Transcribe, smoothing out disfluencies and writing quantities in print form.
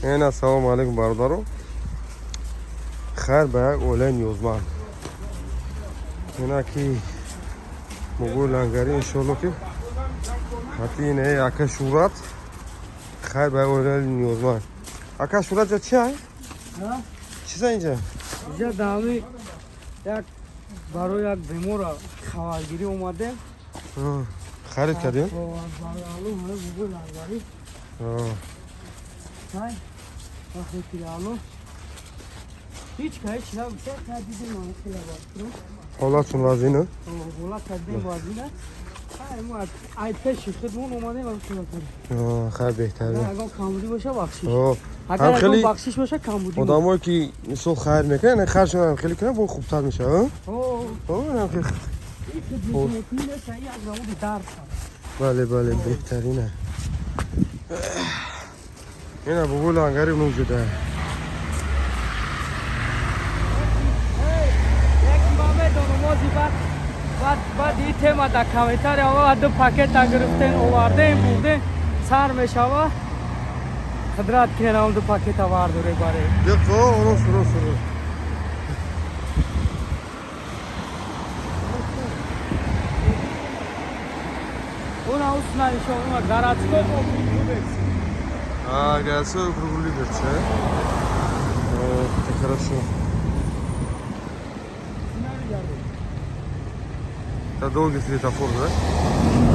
Assalomu alaykum barodarim. Xayr, bayak o'layin yozman. Menaki bu langari inshaalloh ki hatine aka shurat. Xayr, bayak o'layin yozman. Aka shurat ja chi ay? Ha? Chisa inja? اینجا دامی یک برای یک بیمار خبرگیری اومده. Xarid kardin? برای آلو همه بگو لنگاری. های وقتی که آلو هیچ که هیچ نبوده که دیدیم همه خیلی باید Holatun vazini. اولا کردیم بازیده های ما ای پیش خودمون اومده من خیلی کردیم Xayr, behtar. اگر کامودی باشه بخشیش هم اگر خیلی بخشیش باشه کامودی آدمایی که مثل خیر میکنن خرجشون هم خیلی کنن با خوبتر میشه ها؟ هم خیلی بله بهترینه اینه بگو لانگری موجوده بعد این تیمه در کمیتر آقا دو پاکت گرفتین آورده این بوده سر میشوه خدرات کنه اون دو پاکت آورده ره باره یکو روز Ona usna еще ona городской округ берется. городской округ берется. Это хорошо. Это долгий светофор, да?